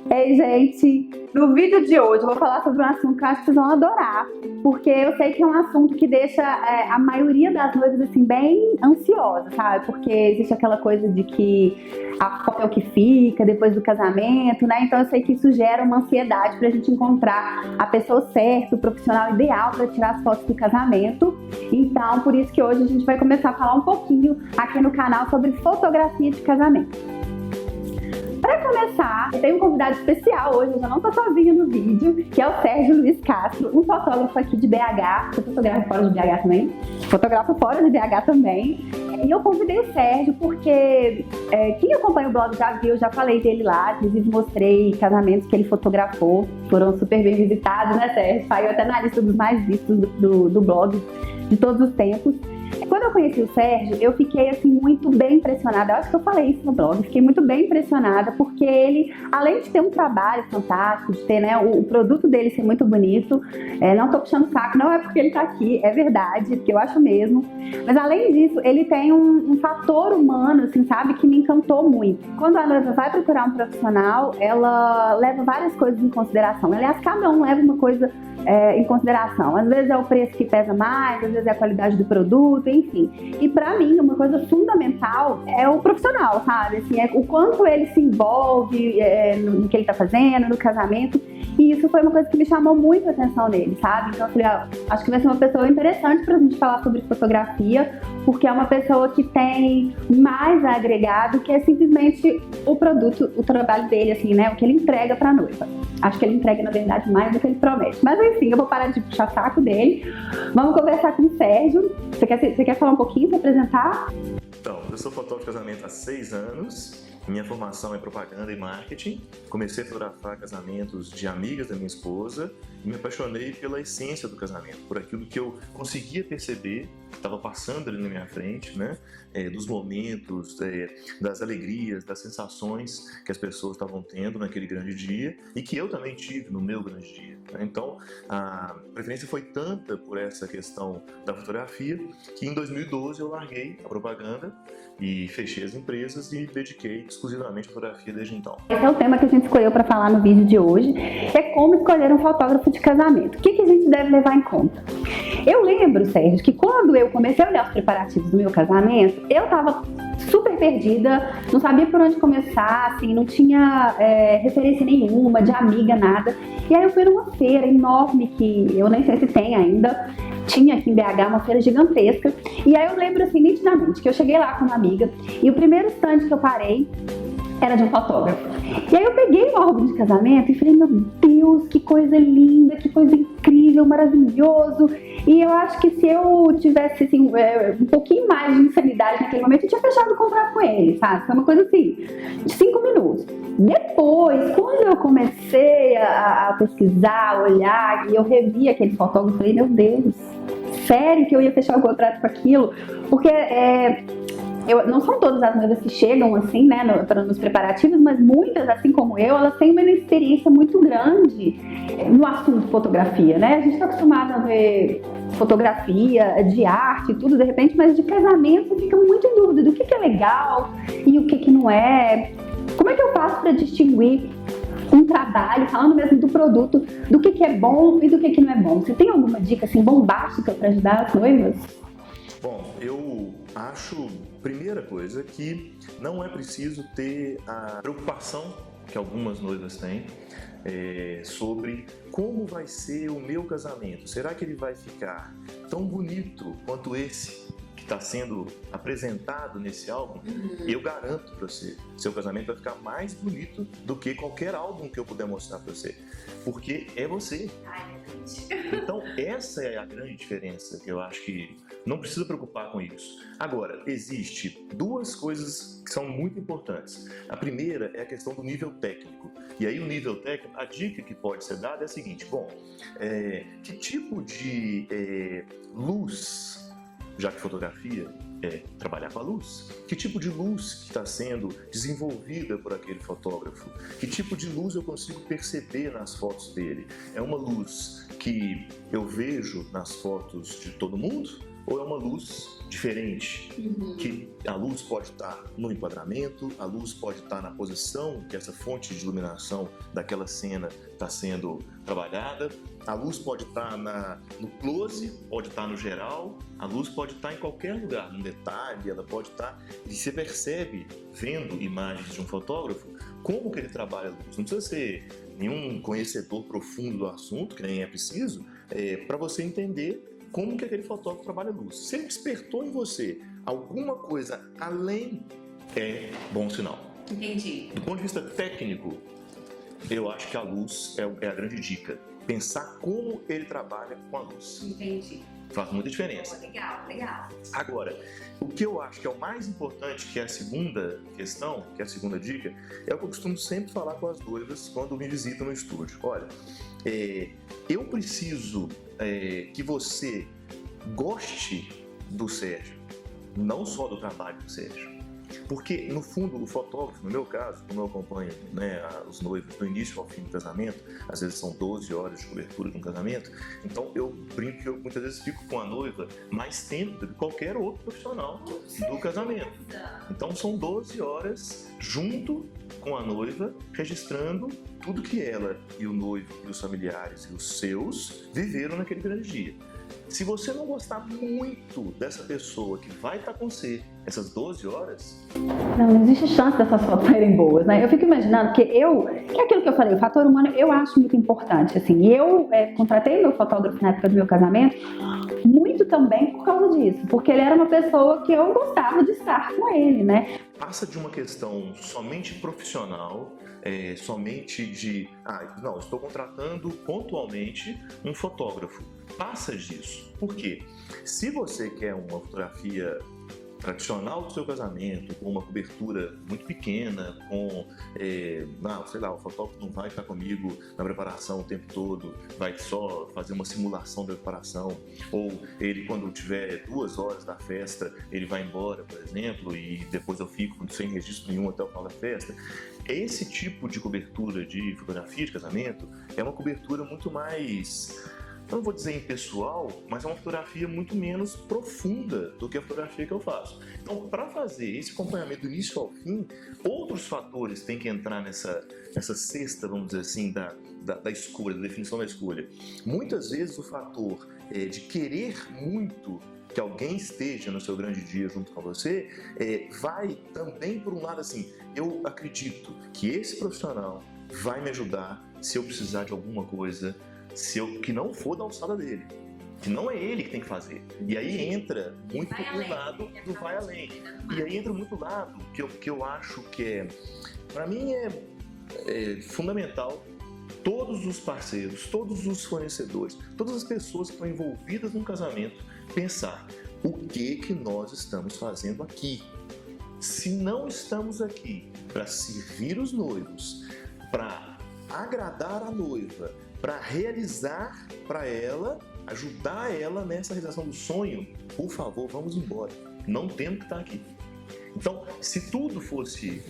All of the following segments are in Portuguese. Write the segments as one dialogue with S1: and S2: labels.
S1: Ei, gente, no vídeo de hoje eu vou falar sobre um assunto que eu acho que vocês vão adorar, porque eu sei que é um assunto que deixa a maioria das noivas assim bem ansiosa, sabe? Porque existe aquela coisa de que a foto é o que fica depois do casamento, né? Então eu sei que isso gera uma ansiedade pra gente encontrar a pessoa certa, o profissional ideal para tirar as fotos do casamento. Então, por isso que hoje a gente vai começar a falar um pouquinho aqui no canal sobre fotografia de casamento. Para começar, eu tenho um convidado especial hoje, eu já não tô sozinha no vídeo, que é o Sérgio Luiz Castro, um fotógrafo aqui de BH. Você fotografa fora de BH também? Fotógrafo fora de BH também. E eu convidei o Sérgio porque quem acompanha o blog já viu, eu já falei dele lá, inclusive mostrei casamentos que ele fotografou, foram super bem visitados, né, Sérgio? Saiu até na lista dos mais vistos do blog de todos os tempos. Quando eu conheci o Sérgio, eu fiquei assim muito bem impressionada. Eu acho que eu falei isso no blog. Fiquei muito bem impressionada porque ele, além de ter um trabalho fantástico, de ter, né, o produto dele ser muito bonito, não tô puxando saco, não é porque ele tá aqui, é verdade, porque eu acho mesmo. Mas além disso, ele tem um fator humano, assim, sabe, que me encantou muito. Quando a noiva vai procurar um profissional, ela leva várias coisas em consideração. Aliás, cada um leva uma coisa em consideração. Às vezes é o preço que pesa mais, às vezes é a qualidade do produto, enfim. E pra mim, uma coisa fundamental é o profissional, sabe? Assim, é o quanto ele se envolve no que ele tá fazendo, no casamento. E isso foi uma coisa que me chamou muito a atenção nele, sabe? Então eu falei, acho que vai ser uma pessoa interessante pra gente falar sobre fotografia, porque é uma pessoa que tem mais a agregar do que simplesmente o produto, o trabalho dele, assim, né? O que ele entrega pra noiva. Acho que ele entrega, na verdade, mais do que ele promete. Mas enfim, eu vou parar de puxar saco dele. Vamos conversar com o Sérgio. Você quer falar um pouquinho, se apresentar?
S2: Então, eu sou fotógrafo de casamento há 6 anos. Minha formação é propaganda e marketing. Comecei a fotografar casamentos de amigas da minha esposa e me apaixonei pela essência do casamento, por aquilo que eu conseguia perceber, que estava passando ali na minha frente, né? Dos momentos, das alegrias, das sensações que as pessoas estavam tendo naquele grande dia e que eu também tive no meu grande dia. Então, a preferência foi tanta por essa questão da fotografia que em 2012 eu larguei a propaganda e fechei as empresas e me dediquei exclusivamente à fotografia desde então.
S1: Esse é o tema que a gente escolheu para falar no vídeo de hoje, é como escolher um fotógrafo de casamento. O que a gente deve levar em conta? Eu lembro, Sérgio, que quando eu comecei a olhar os preparativos do meu casamento, eu estava super perdida, não sabia por onde começar, assim, não tinha referência nenhuma, de amiga, nada. E aí eu fui numa feira enorme, que eu nem sei se tem ainda, tinha aqui em BH uma feira gigantesca. E aí eu lembro assim nitidamente que eu cheguei lá com uma amiga e o primeiro stand que eu parei era de um fotógrafo. E aí eu peguei o álbum de casamento e falei, meu Deus, que coisa linda, que coisa incrível, maravilhoso. E eu acho que se eu tivesse assim, um pouquinho mais de insanidade naquele momento, eu tinha fechado o contrato com ele, sabe? Foi uma coisa assim, de 5 minutos. Depois, quando eu comecei a pesquisar, a olhar, e eu revi aquele fotógrafo, eu falei, meu Deus, sério que eu ia fechar o contrato com aquilo? Porque não são todas as noivas que chegam assim, né, nos preparativos, mas muitas, assim como eu, elas têm uma experiência muito grande no assunto fotografia, né? A gente está acostumado a ver fotografia de arte e tudo, de repente, mas de casamento você fica muito em dúvida do que é legal e o que não é. Como é que eu faço para distinguir um trabalho, falando mesmo do produto, do que é bom e do que não é bom? Você tem alguma dica assim bombástica para ajudar as noivas?
S2: Bom, eu acho, primeira coisa, que não é preciso ter a preocupação que algumas noivas têm sobre como vai ser o meu casamento. Será que ele vai ficar tão bonito quanto esse que está sendo apresentado nesse álbum? Eu garanto para você, seu casamento vai ficar mais bonito do que qualquer álbum que eu puder mostrar para você, porque é você. Então essa é a grande diferença que eu acho que não precisa preocupar com isso. Agora, existe duas coisas que são muito importantes. A primeira é a questão do nível técnico. E aí o nível técnico, a dica que pode ser dada é a seguinte, bom, que tipo de luz, já que fotografia é trabalhar com a luz, que tipo de luz que está sendo desenvolvida por aquele fotógrafo, que tipo de luz eu consigo perceber nas fotos dele. É uma luz que eu vejo nas fotos de todo mundo? ou é uma luz diferente, que a luz pode estar no enquadramento, a luz pode estar na posição que essa fonte de iluminação daquela cena está sendo trabalhada, a luz pode estar no close, pode estar no geral, a luz pode estar em qualquer lugar, no detalhe, ela pode estar, e você percebe, vendo imagens de um fotógrafo, como que ele trabalha a luz. Não precisa ser nenhum conhecedor profundo do assunto, que nem é preciso, para você entender como que aquele fotógrafo trabalha a luz. Se ele despertou em você alguma coisa além, é bom sinal.
S1: Entendi.
S2: Do ponto de vista técnico, eu acho que a luz é a grande dica. Pensar como ele trabalha com a luz.
S1: Entendi.
S2: Faz muita diferença.
S1: Legal, legal.
S2: Agora, o que eu acho que é o mais importante, que é a segunda questão, que é a segunda dica, é o que eu costumo sempre falar com as noivas quando me visitam no estúdio. Olha, eu preciso que você goste do Sérgio, não só do trabalho do Sérgio. Porque, no fundo, o fotógrafo, no meu caso, como eu acompanho, né, os noivos do início ao fim do casamento, às vezes são 12 horas de cobertura de um casamento, então eu brinco que eu muitas vezes fico com a noiva mais tempo do que qualquer outro profissional do casamento. Então são 12 horas junto com a noiva, registrando tudo que ela e o noivo e os familiares e os seus viveram naquele grande dia. Se você não gostar muito dessa pessoa que vai estar com você essas 12 horas...
S1: Não existe chance dessas fotos serem boas, né? Eu fico imaginando que é aquilo que eu falei, o fator humano eu acho muito importante, assim. E eu contratei meu fotógrafo na época do meu casamento muito também por causa disso, porque ele era uma pessoa que eu gostava de estar com ele, né?
S2: Passa de uma questão somente profissional, somente de... não, estou contratando pontualmente um fotógrafo. Passa disso. Por quê? Se você quer uma fotografia tradicional do seu casamento, com uma cobertura muito pequena, com, sei lá, o fotógrafo não vai estar comigo na preparação o tempo todo, vai só fazer uma simulação da preparação, ou ele, quando tiver 2 horas da festa, ele vai embora, por exemplo, e depois eu fico sem registro nenhum até o final da festa. Esse tipo de cobertura de fotografia de casamento é uma cobertura muito mais... eu não vou dizer impessoal, mas é uma fotografia muito menos profunda do que a fotografia que eu faço. Então, para fazer esse acompanhamento do início ao fim, outros fatores têm que entrar nessa cesta, vamos dizer assim, da escolha, da definição da escolha. Muitas vezes o fator de querer muito que alguém esteja no seu grande dia junto com você, vai também por um lado assim, eu acredito que esse profissional vai me ajudar se eu precisar de alguma coisa, que não for da alçada dele, que não é ele que tem que fazer. E aí entra muito o lado do vai além. E aí entra muito o lado que eu acho que para mim é fundamental, todos os parceiros, todos os fornecedores, todas as pessoas que estão envolvidas no casamento, pensar o que nós estamos fazendo aqui. Se não estamos aqui para servir os noivos, para agradar a noiva, para realizar para ela, ajudar ela nessa realização do sonho, por favor, vamos embora. Não temos que estar aqui. Então, se tudo fosse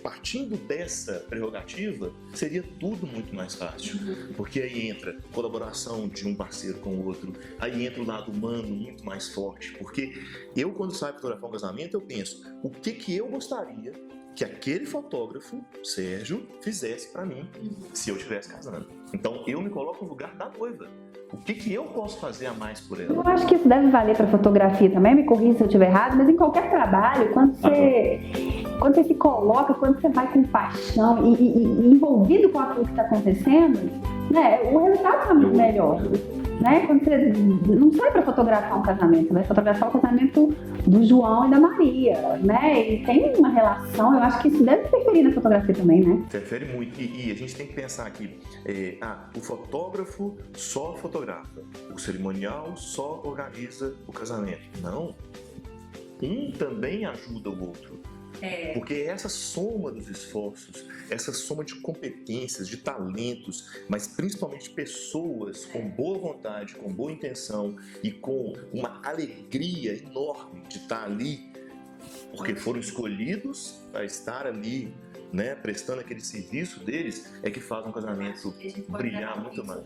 S2: partindo dessa prerrogativa, seria tudo muito mais fácil. Porque aí entra colaboração de um parceiro com o outro, aí entra o lado humano muito mais forte. Porque eu, quando saio fotografar um casamento, eu penso, o que eu gostaria que aquele fotógrafo, Sérgio, fizesse para mim se eu estivesse casando. Então, eu me coloco no lugar da noiva. O que eu posso fazer a mais por ela?
S1: Eu acho que isso deve valer para fotografia também, me corrija se eu estiver errado, mas em qualquer trabalho, quando você se coloca, quando você vai com paixão e envolvido com aquilo que está acontecendo, né, o resultado está muito melhor. Né? Quando você não sai para fotografar um casamento, você vai fotografar o casamento do João e da Maria, né? E tem uma relação, eu acho que isso deve interferir na fotografia também, né?
S2: Interfere muito. E a gente tem que pensar aqui, o fotógrafo só fotografa, o cerimonial só organiza o casamento. Não. Um também ajuda o outro. Porque essa soma dos esforços, essa soma de competências, de talentos, mas principalmente pessoas com boa vontade, com boa intenção e com uma alegria enorme de estar ali, porque foram escolhidos para estar ali né, prestando aquele serviço deles, é que faz um casamento brilhar muito mais.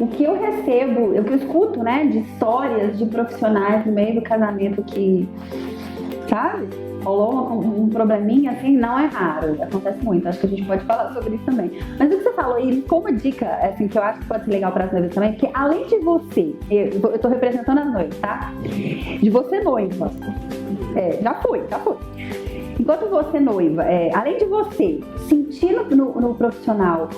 S1: O que eu recebo, o que eu escuto, né, de histórias de profissionais no meio do casamento que, sabe, rolou um probleminha, assim, não é raro, acontece muito, acho que a gente pode falar sobre isso também. Mas o que você falou aí, como dica, assim, que eu acho que pode ser legal para as noivas também, porque além de você, eu tô representando as noivas, tá? De você noiva, já foi. Enquanto você noiva, além de você sentir no profissional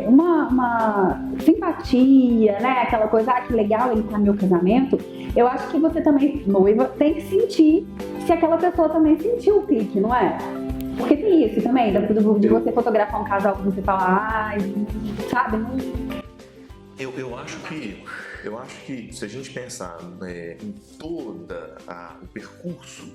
S1: uma simpatia, né? Aquela coisa, que legal ele tá no meu casamento, eu acho que você também, noiva, tem que sentir se aquela pessoa também sentiu o clique, não é? Porque tem isso também, de você fotografar um casal que você fala, sabe? Não...
S2: Eu acho que se a gente pensar em todo o percurso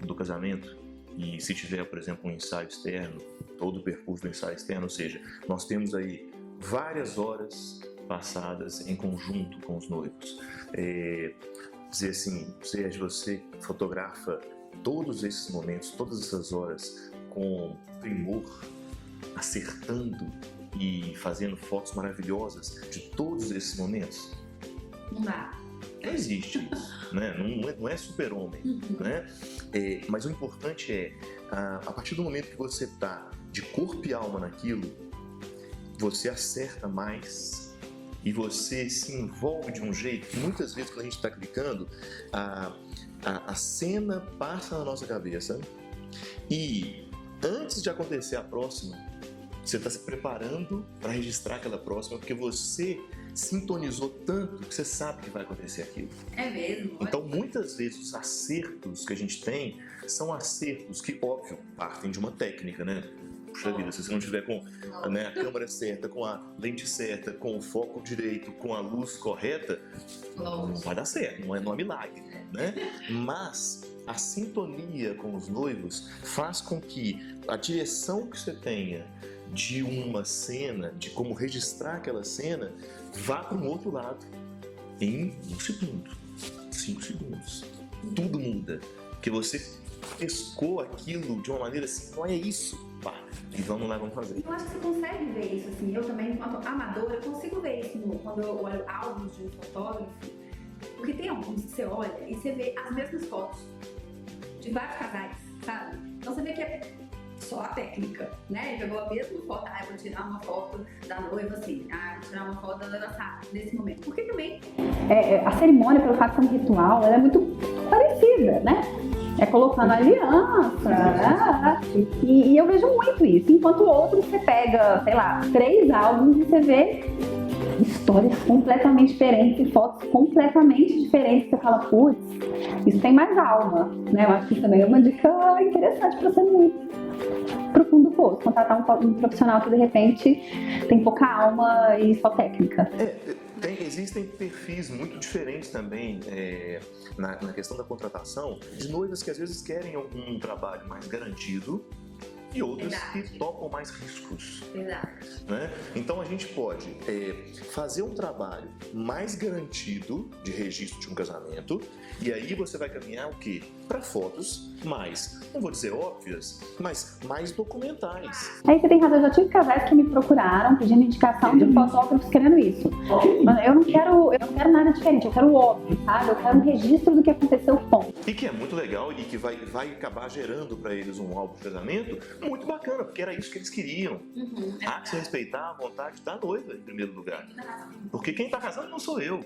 S2: do casamento, e se tiver, por exemplo, um ensaio externo, todo o percurso do ensaio externo, ou seja, nós temos aí várias horas passadas em conjunto com os noivos. Dizer assim, você fotografa todos esses momentos, todas essas horas com primor, acertando e fazendo fotos maravilhosas de todos esses momentos?
S1: Não dá.
S2: Não existe isso, né? Não é super-homem, né? Mas o importante é, a partir do momento que você está de corpo e alma naquilo, você acerta mais e você se envolve de um jeito que muitas vezes quando a gente está clicando, a cena passa na nossa cabeça e antes de acontecer a próxima, você está se preparando para registrar aquela próxima porque você sintonizou tanto que você sabe que vai acontecer aquilo.
S1: É mesmo?
S2: Então, muitas vezes, os acertos que a gente tem são acertos que, óbvio, partem de uma técnica, né? Puxa vida, se você não tiver com a câmera certa, com a lente certa, com o foco direito, com a luz correta, não vai dar certo, não é milagre, né? Mas a sintonia com os noivos faz com que a direção que você tenha de uma cena, de como registrar aquela cena, vá para um outro lado em 1 segundo, 5 segundos. Tudo muda, porque você pescou aquilo de uma maneira assim, não é isso, pá, e vamos lá, vamos fazer.
S1: Eu acho que você consegue ver isso, assim, eu também, enquanto amadora, eu consigo ver isso quando eu olho álbuns de um fotógrafo, porque tem alguns que você olha e você vê as mesmas fotos de vários casais, sabe? Então você vê que é só a técnica, né? Ele pegou a mesma foto, eu vou tirar uma foto da noiva assim, vou tirar uma foto da noiva nesse momento. Porque também a cerimônia, pelo fato de ser um ritual, ela é muito parecida, né? É colocando aliança, e eu vejo muito isso. Enquanto outros você pega, sei lá, 3 álbuns e você vê histórias completamente diferentes e fotos completamente diferentes. Você fala, putz, isso tem mais alma, né? Eu acho que isso também é uma dica interessante para você muito profundo poço, contratar um profissional que de repente tem pouca alma e só técnica.
S2: Existem perfis muito diferentes também na questão da contratação de noivas que às vezes querem um trabalho mais garantido e outras que topam mais riscos. Né? Então a gente pode fazer um trabalho mais garantido de registro de um casamento e aí você vai caminhar o quê? Para fotos mais, não vou dizer óbvias, mas mais documentais.
S1: Aí você tem razão, eu já tive casais que me procuraram pedindo indicação de fotógrafos querendo isso. Eu não quero nada diferente, eu quero o óbvio, sabe? Eu quero um registro do que aconteceu, ponto.
S2: E que é muito legal e que vai acabar gerando para eles um álbum de casamento muito bacana, porque era isso que eles queriam. Há que se respeitar a vontade da noiva, em primeiro lugar. Porque quem está casando não sou eu.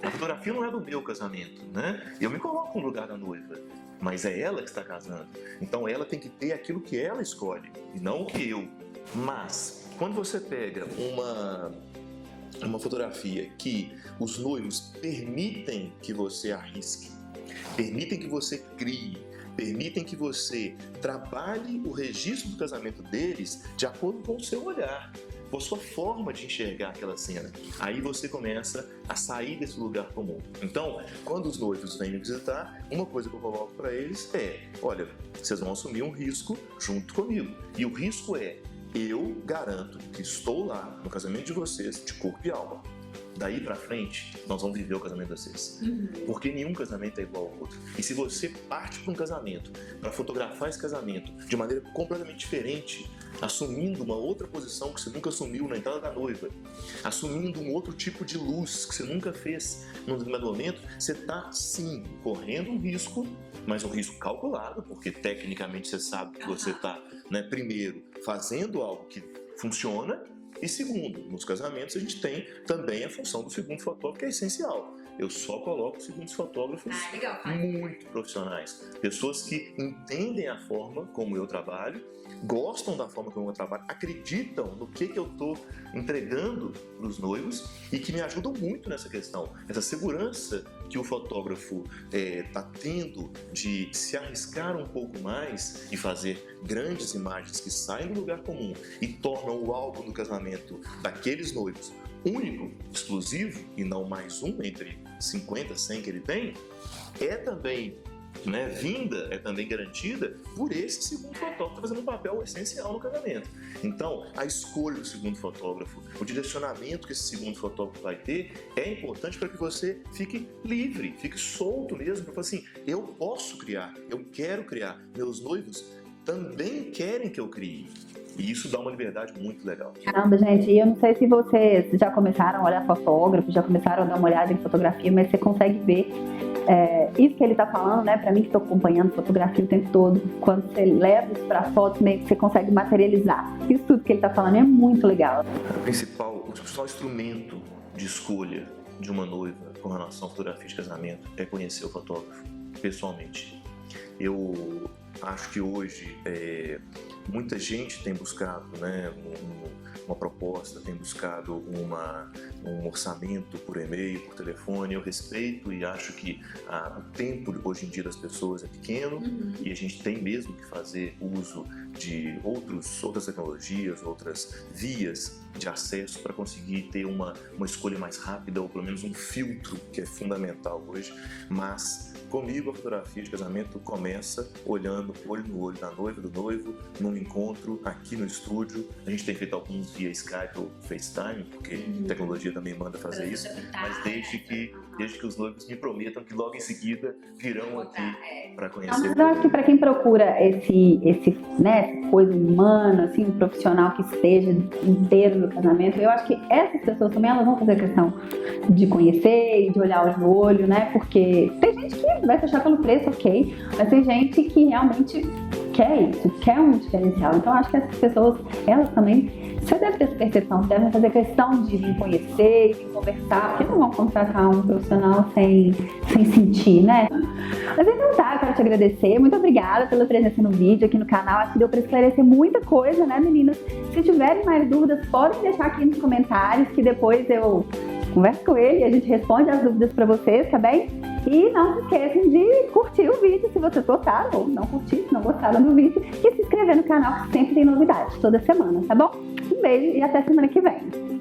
S2: A fotografia não é do meu casamento, né? Eu me coloco no lugar da noiva, mas é ela que está casando. Então ela tem que ter aquilo que ela escolhe, e não o que eu. Mas, quando você pega uma fotografia que os noivos permitem que você arrisque, permitem que você crie, permitem que você trabalhe o registro do casamento deles de acordo com o seu olhar, com a sua forma de enxergar aquela cena. Aí você começa a sair desse lugar comum. Então, quando os noivos vêm me visitar, uma coisa que eu coloco para eles é: olha, vocês vão assumir um risco junto comigo. E o risco é: eu garanto que estou lá no casamento de vocês de corpo e alma. daí pra frente, nós vamos viver o casamento de vocês. Porque nenhum casamento é igual ao outro. E se você parte para um casamento, para fotografar esse casamento de maneira completamente diferente, assumindo uma outra posição que você nunca assumiu na entrada da noiva, assumindo um outro tipo de luz que você nunca fez num determinado momento, você está sim correndo um risco, mas um risco calculado, porque tecnicamente você sabe que você está, né, primeiro, fazendo algo que funciona, e segundo, nos casamentos a gente tem também a função do segundo fotógrafo, que é essencial. Eu só coloco segundos fotógrafos muito profissionais, pessoas que entendem a forma como eu trabalho, gostam da forma como eu trabalho, acreditam no que eu estou entregando para os noivos e que me ajudam muito nessa questão, essa segurança que o fotógrafo está tendo de se arriscar um pouco mais e fazer grandes imagens que saem do lugar comum e tornam o álbum do casamento daqueles noivos único, exclusivo e não mais um entre 50, 100 que ele tem, é também, né, vinda, é também garantida por esse segundo fotógrafo fazendo um papel essencial no casamento. Então, a escolha do segundo fotógrafo, o direcionamento que esse segundo fotógrafo vai ter é importante para que você fique livre, fique solto mesmo, para falar assim, eu posso criar, eu quero criar, meus noivos também querem que eu crie. E isso dá uma liberdade muito legal.
S1: Caramba, gente, e eu não sei se vocês já começaram a olhar fotógrafo, já começaram a dar uma olhada em fotografia, mas você consegue ver isso que ele tá falando, né? Pra mim que estou acompanhando fotografia o tempo todo, quando você leva isso pra fotos, meio que você consegue materializar. Isso tudo que ele tá falando é muito legal.
S2: O principal instrumento de escolha de uma noiva com relação à fotografia de casamento é conhecer o fotógrafo pessoalmente. Eu acho que hoje muita gente tem buscado, né, uma proposta, tem buscado um orçamento por e-mail, por telefone. Eu respeito e acho que o tempo hoje em dia das pessoas é pequeno e a gente tem mesmo que fazer uso de outras tecnologias, outras vias de acesso para conseguir ter uma escolha mais rápida ou pelo menos um filtro que é fundamental hoje. Mas comigo a fotografia de casamento começa olhando olho no olho da noiva, do noivo, num encontro aqui no estúdio. A gente tem feito alguns via Skype ou FaceTime, porque a tecnologia também manda fazer isso, mas desde que os noivos me prometam que logo em seguida virão aqui para conhecer.
S1: Mas eu acho que para quem procura essa coisa humana, assim, um profissional que esteja inteiro no casamento, eu acho que essas pessoas também elas vão fazer questão de conhecer e de olhar olho no olho, né? Porque tem gente que vai fechar pelo preço, ok, mas tem gente que realmente quer isso, quer um diferencial. Então acho que essas pessoas, elas também, você deve ter essa percepção, devem fazer questão de vir conhecer, de conversar, porque não vão contratar um profissional sem sentir, né? Mas então tá, eu quero te agradecer, muito obrigada pela presença no vídeo, aqui no canal, acho que deu pra esclarecer muita coisa, né, meninas? Se tiverem mais dúvidas, podem deixar aqui nos comentários, que depois eu converso com ele e a gente responde as dúvidas pra vocês, tá bem? E não se esqueçam de curtir o vídeo se vocês gostaram, ou não curtir se não gostaram do vídeo, e se inscrever no canal, que sempre tem novidades, toda semana, tá bom? Um beijo e até semana que vem.